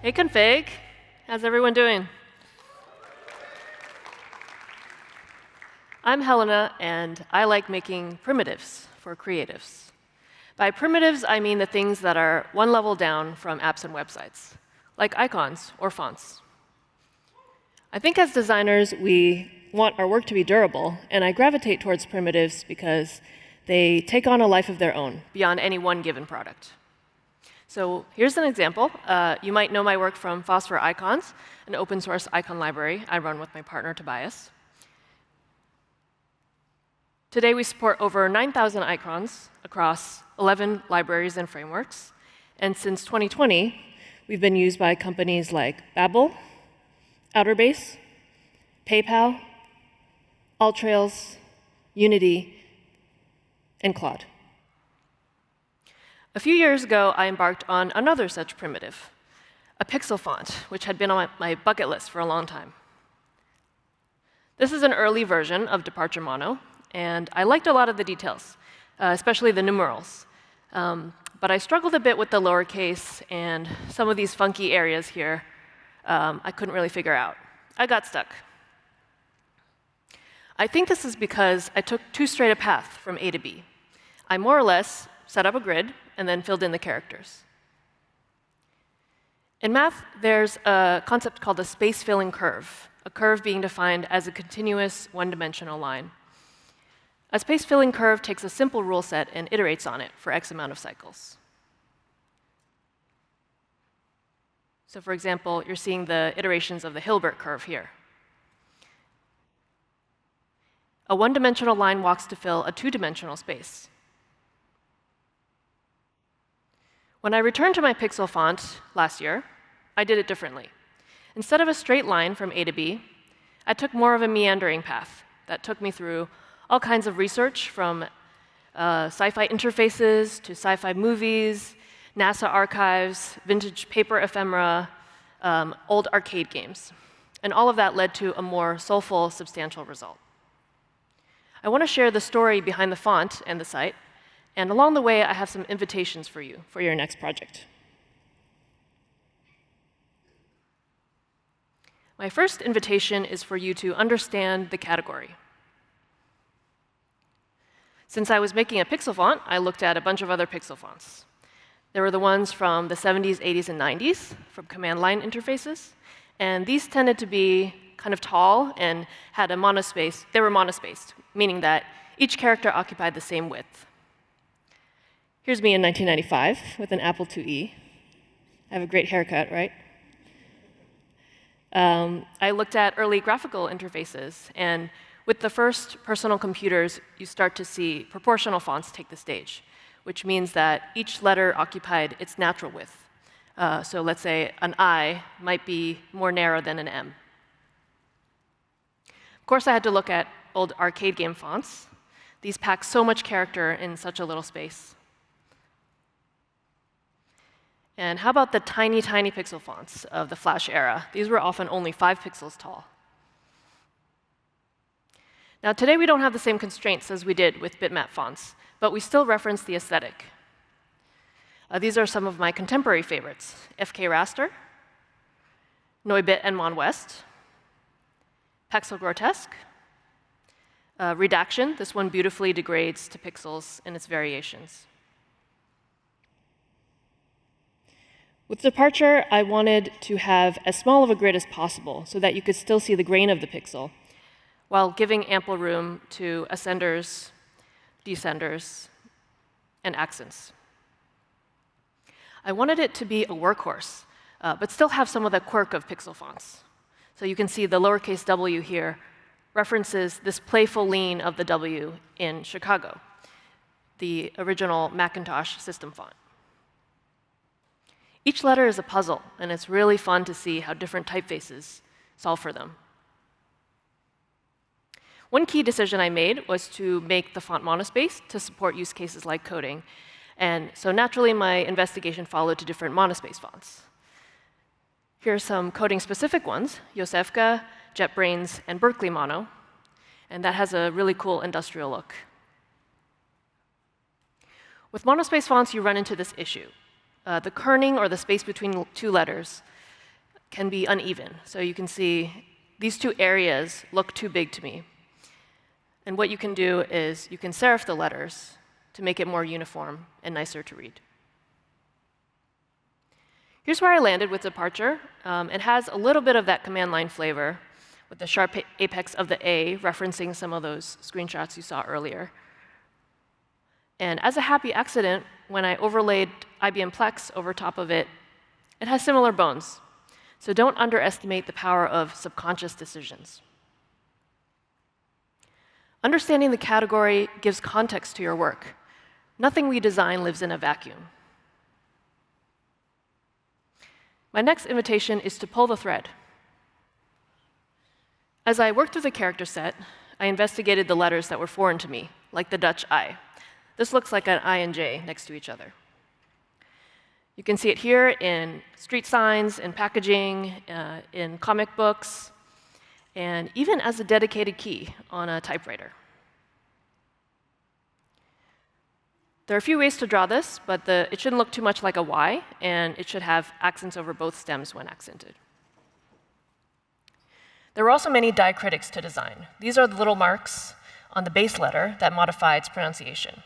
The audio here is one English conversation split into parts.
Hey, config. How's everyone doing? I'm Helena, and I like making primitives for creatives. By primitives, I mean the things that are one level down from apps and websites, like icons or fonts. I think as designers, we want our work to be durable, and I gravitate towards primitives because they take on a life of their own beyond any one given product. So here's an example. You might know my work from Phosphor Icons, an open source icon library I run with my partner, Tobias. Today, we support over 9,000 icons across 11 libraries and frameworks. And since 2020, we've been used by companies like Babel, Outerbase, PayPal, AllTrails, Unity, and Claude. A few years ago, I embarked on another such primitive, a pixel font, which had been on my bucket list for a long time. This is an early version of Departure Mono, and I liked a lot of the details, especially the numerals. But I struggled a bit with the lowercase and some of these funky areas here I couldn't really figure out. I got stuck. I think this is because I took too straight a path from A to B. I more or less set up a grid and then filled in the characters. In math, there's a concept called a space-filling curve, a curve being defined as a continuous one-dimensional line. A space-filling curve takes a simple rule set and iterates on it for X amount of cycles. So for example, you're seeing the iterations of the Hilbert curve here. A one-dimensional line walks to fill a two-dimensional space. When I returned to my Pixel font last year, I did it differently. Instead of a straight line from A to B, I took more of a meandering path that took me through all kinds of research, from sci-fi interfaces to sci-fi movies, NASA archives, vintage paper ephemera, old arcade games. And all of that led to a more soulful, substantial result. I want to share the story behind the font and the site. And along the way, I have some invitations for you for your next project. My first invitation is for you to understand the category. Since I was making a pixel font, I looked at a bunch of other pixel fonts. There were the ones from the 70s, 80s, and 90s, from command line interfaces. And these tended to be kind of tall and had a monospace. They were monospaced, meaning that each character occupied the same width. Here's me in 1995 with an Apple IIe. I have a great haircut, right? I looked at early graphical interfaces, and with the first personal computers, you start to see proportional fonts take the stage, which means that each letter occupied its natural width. So let's say an I might be more narrow than an M. Of course, I had to look at old arcade game fonts. These pack so much character in such a little space. And how about the tiny, tiny pixel fonts of the Flash era? These were often only 5 pixels tall. Now, today we don't have the same constraints as we did with bitmap fonts, but we still reference the aesthetic. These are some of my contemporary favorites: FK Raster, Neubit and Monwest, Pexel Grotesque, Redaction. This one beautifully degrades to pixels in its variations. With Departure, I wanted to have as small of a grid as possible so that you could still see the grain of the pixel, while giving ample room to ascenders, descenders, and accents. I wanted it to be a workhorse, but still have some of the quirk of pixel fonts. So you can see the lowercase w here references this playful lean of the W in Chicago, the original Macintosh system font. Each letter is a puzzle, and it's really fun to see how different typefaces solve for them. One key decision I made was to make the font monospaced to support use cases like coding. And so naturally, my investigation followed to different monospace fonts. Here are some coding-specific ones: Yosefka, JetBrains, and Berkeley Mono. And that has a really cool industrial look. With monospace fonts, you run into this issue. The kerning, or the space between two letters, can be uneven. So you can see these two areas look too big to me. And what you can do is you can serif the letters to make it more uniform and nicer to read. Here's where I landed with departure. It has a little bit of that command line flavor with the sharp apex of the A referencing some of those screenshots you saw earlier. And as a happy accident, when I overlaid IBM Plex over top of it, it has similar bones. So don't underestimate the power of subconscious decisions. Understanding the category gives context to your work. Nothing we design lives in a vacuum. My next invitation is to pull the thread. As I worked through the character set, I investigated the letters that were foreign to me, like the Dutch I. This looks like an I and J next to each other. You can see it here in street signs, in packaging, in comic books, and even as a dedicated key on a typewriter. There are a few ways to draw this, but it shouldn't look too much like a Y, and it should have accents over both stems when accented. There were also many diacritics to design. These are the little marks on the base letter that modify its pronunciation.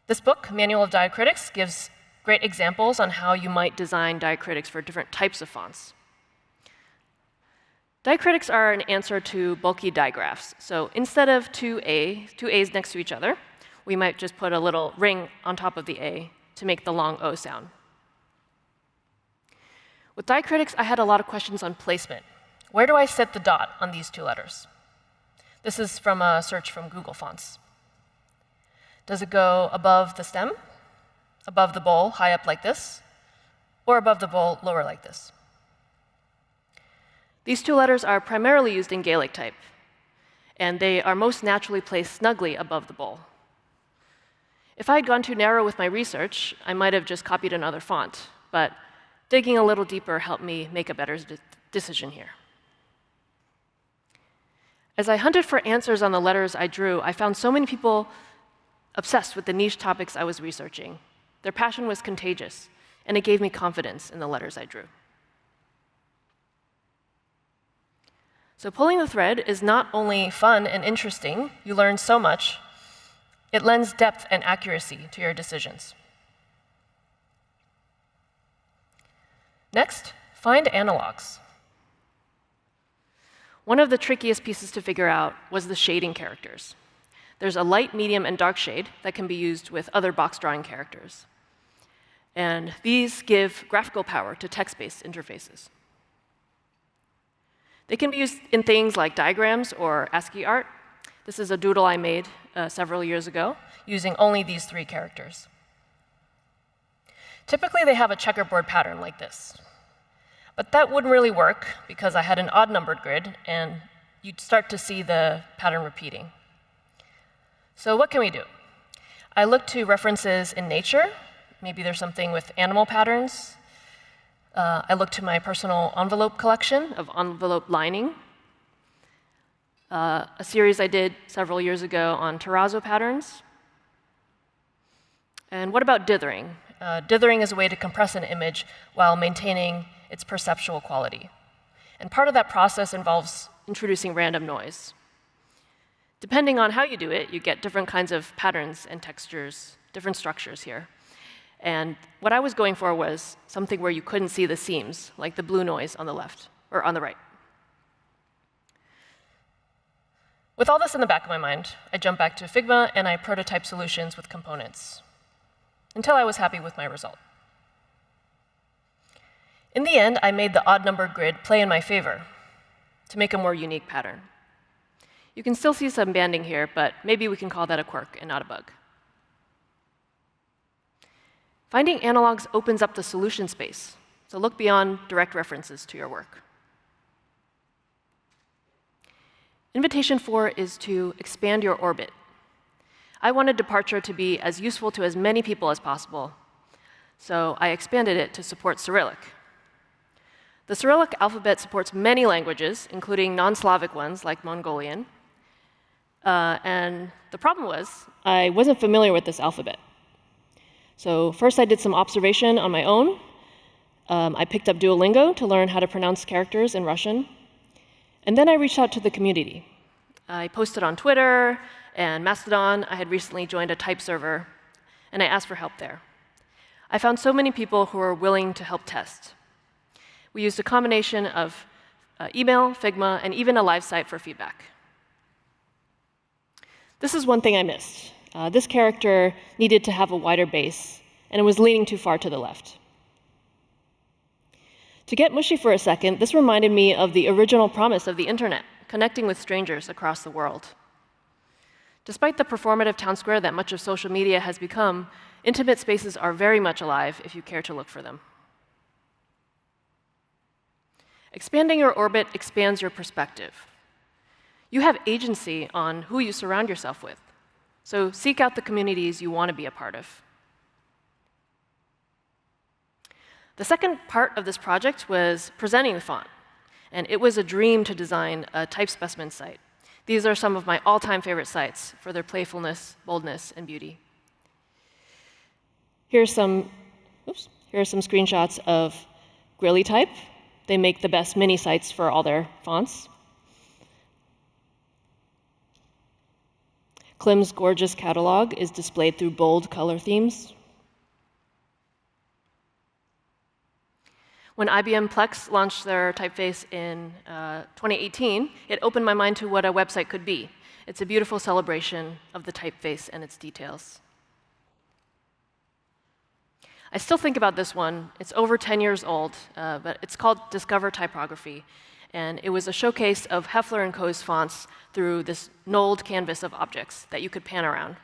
This book, Manual of Diacritics, gives great examples on how you might design diacritics for different types of fonts. Diacritics are an answer to bulky digraphs. So instead of two A's next to each other, we might just put a little ring on top of the A to make the long O sound. With diacritics, I had a lot of questions on placement. Where do I set the dot on these two letters? This is from a search from Google Fonts. Does it go above the stem, above the bowl, high up like this, or above the bowl, lower like this? These two letters are primarily used in Gaelic type, and they are most naturally placed snugly above the bowl. If I had gone too narrow with my research, I might have just copied another font, but digging a little deeper helped me make a better decision here. As I hunted for answers on the letters I drew, I found so many people obsessed with the niche topics I was researching. Their passion was contagious, and it gave me confidence in the letters I drew. So pulling the thread is not only fun and interesting, you learn so much, it lends depth and accuracy to your decisions. Next, find analogues. One of the trickiest pieces to figure out was the shading characters. There's a light, medium, and dark shade that can be used with other box drawing characters. And these give graphical power to text-based interfaces. They can be used in things like diagrams or ASCII art. This is a doodle I made several years ago using only these three characters. Typically, they have a checkerboard pattern like this. But that wouldn't really work because I had an odd-numbered grid, and you'd start to see the pattern repeating. So what can we do? I looked to references in nature. Maybe there's something with animal patterns. I looked to my personal envelope collection of envelope lining, a series I did several years ago on terrazzo patterns. And what about dithering? Dithering is a way to compress an image while maintaining its perceptual quality. And part of that process involves introducing random noise. Depending on how you do it, you get different kinds of patterns and textures, different structures here. And what I was going for was something where you couldn't see the seams, like the blue noise on the left, or on the right. With all this in the back of my mind, I jumped back to Figma and I prototyped solutions with components, until I was happy with my result. In the end, I made the odd-numbered grid play in my favor to make a more unique pattern. You can still see some banding here, but maybe we can call that a quirk and not a bug. Finding analogues opens up the solution space, so look beyond direct references to your work. Invitation 4 is to expand your orbit. I wanted departure to be as useful to as many people as possible, so I expanded it to support Cyrillic. The Cyrillic alphabet supports many languages, including non-Slavic ones like Mongolian. And the problem was, I wasn't familiar with this alphabet. So first I did some observation on my own, I picked up Duolingo to learn how to pronounce characters in Russian. And then I reached out to the community. I posted on Twitter and Mastodon. I had recently joined a type server, and I asked for help there. I found so many people who were willing to help test. We used a combination of email, Figma, and even a live site for feedback. This is one thing I missed. This character needed to have a wider base, and it was leaning too far to the left. To get mushy for a second, this reminded me of the original promise of the internet, connecting with strangers across the world. Despite the performative town square that much of social media has become, intimate spaces are very much alive if you care to look for them. Expanding your orbit expands your perspective. You have agency on who you surround yourself with, so seek out the communities you want to be a part of. The second part of this project was presenting the font, and it was a dream to design a type specimen site. These are some of my all-time favorite sites for their playfulness, boldness, and beauty. Here are some screenshots of Grilly Type. They make the best mini sites for all their fonts. Klim's gorgeous catalog is displayed through bold color themes. When IBM Plex launched their typeface in 2018, it opened my mind to what a website could be. It's a beautiful celebration of the typeface and its details. I still think about this one. It's over 10 years old, but it's called Discover Typography. And it was a showcase of Heffler & Co.'s fonts through this knolled canvas of objects that you could pan around.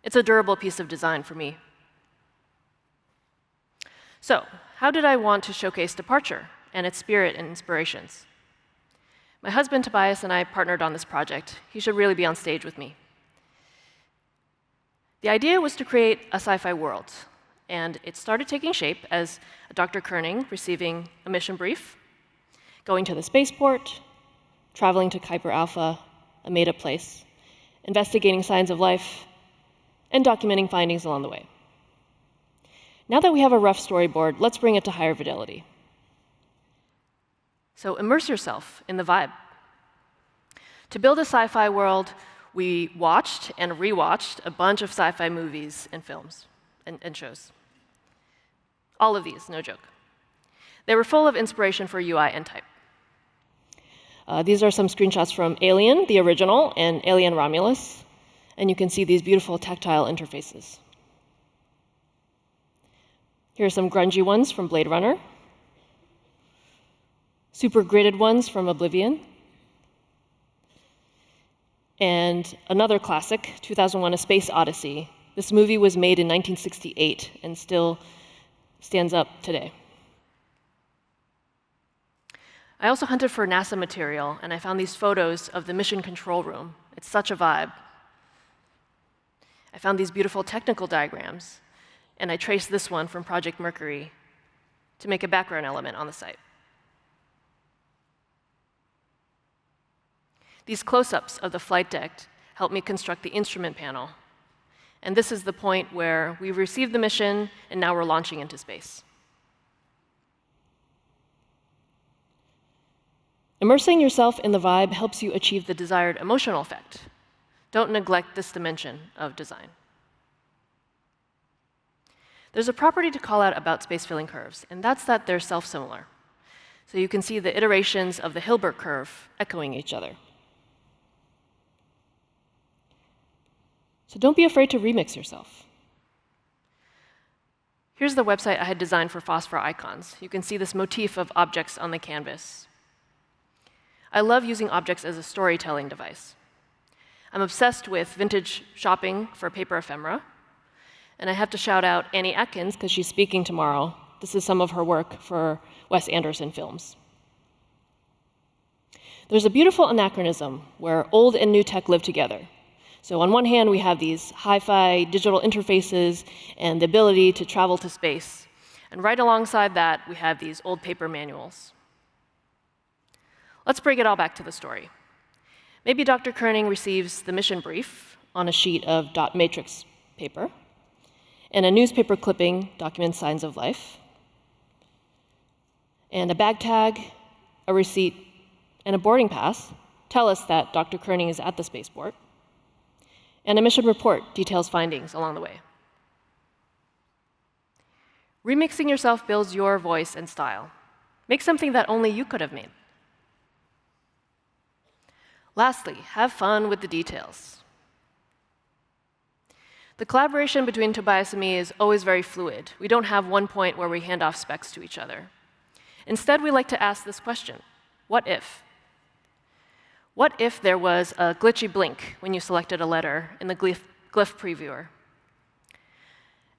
It's a durable piece of design for me. So, how did I want to showcase Departure and its spirit and inspirations? My husband, Tobias, and I partnered on this project. He should really be on stage with me. The idea was to create a sci-fi world, and it started taking shape as Dr. Koenig receiving a mission brief, going to the spaceport, traveling to Kuiper Alpha, a made-up place, investigating signs of life, and documenting findings along the way. Now that we have a rough storyboard, let's bring it to higher fidelity. So immerse yourself in the vibe. To build a sci-fi world, we watched and rewatched a bunch of sci-fi movies and films and shows. All of these, no joke. They were full of inspiration for UI and type. These are some screenshots from Alien, the original, and Alien Romulus. And you can see these beautiful tactile interfaces. Here are some grungy ones from Blade Runner. Super gridded ones from Oblivion. And another classic, 2001: A Space Odyssey. This movie was made in 1968 and still stands up today. I also hunted for NASA material, and I found these photos of the mission control room. It's such a vibe. I found these beautiful technical diagrams, and I traced this one from Project Mercury to make a background element on the site. These close-ups of the flight deck helped me construct the instrument panel. And this is the point where we've received the mission, and now we're launching into space. Immersing yourself in the vibe helps you achieve the desired emotional effect. Don't neglect this dimension of design. There's a property to call out about space-filling curves, and that's that they're self-similar. So you can see the iterations of the Hilbert curve echoing each other. So don't be afraid to remix yourself. Here's the website I had designed for phosphor icons. You can see this motif of objects on the canvas. I love using objects as a storytelling device. I'm obsessed with vintage shopping for paper ephemera. And I have to shout out Annie Atkins, because she's speaking tomorrow. This is some of her work for Wes Anderson films. There's a beautiful anachronism where old and new tech live together. So on one hand, we have these hi-fi digital interfaces and the ability to travel to space. And right alongside that, we have these old paper manuals. Let's bring it all back to the story. Maybe Dr. Koenig receives the mission brief on a sheet of dot matrix paper, and a newspaper clipping documents signs of life. And a bag tag, a receipt, and a boarding pass tell us that Dr. Kearney is at the spaceport. And a mission report details findings along the way. Remixing yourself builds your voice and style. Make something that only you could have made. Lastly, have fun with the details. The collaboration between Tobias and me is always very fluid. We don't have one point where we hand off specs to each other. Instead, we like to ask this question: what if? What if there was a glitchy blink when you selected a letter in the glyph previewer?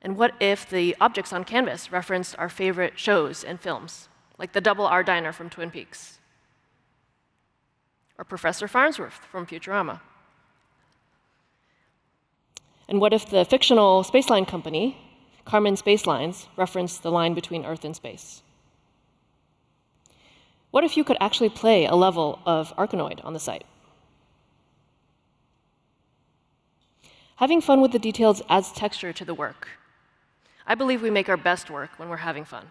And what if the objects on Canvas referenced our favorite shows and films, like the Double R Diner from Twin Peaks, or Professor Farnsworth from Futurama? And what if the fictional spaceline company, Kármán Spacelines, referenced the line between Earth and space? What if you could actually play a level of Arkanoid on the site? Having fun with the details adds texture to the work. I believe we make our best work when we're having fun.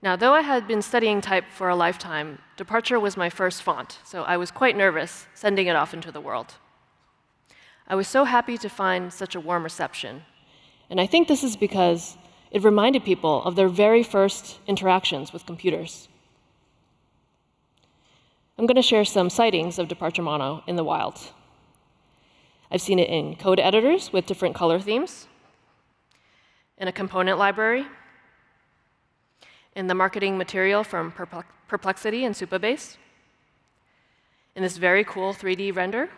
Now, though I had been studying type for a lifetime, Departure was my first font, so I was quite nervous sending it off into the world. I was so happy to find such a warm reception, and I think this is because it reminded people of their very first interactions with computers. I'm going to share some sightings of Departure Mono in the wild. I've seen it in code editors with different color themes, in a component library, in the marketing material from Perplexity and Supabase, in this very cool 3D render,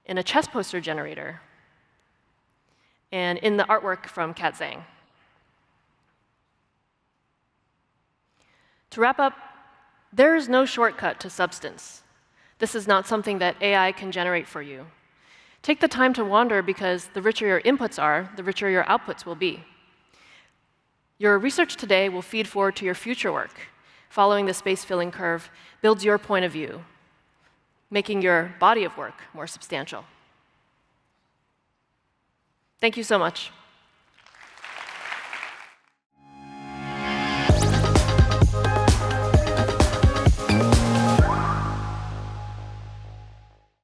in a chess poster generator, and in the artwork from Kat Zhang. To wrap up, there is no shortcut to substance. This is not something that AI can generate for you. Take the time to wander, because the richer your inputs are, the richer your outputs will be. Your research today will feed forward to your future work. Following the space-filling curve builds your point of view, making your body of work more substantial. Thank you so much.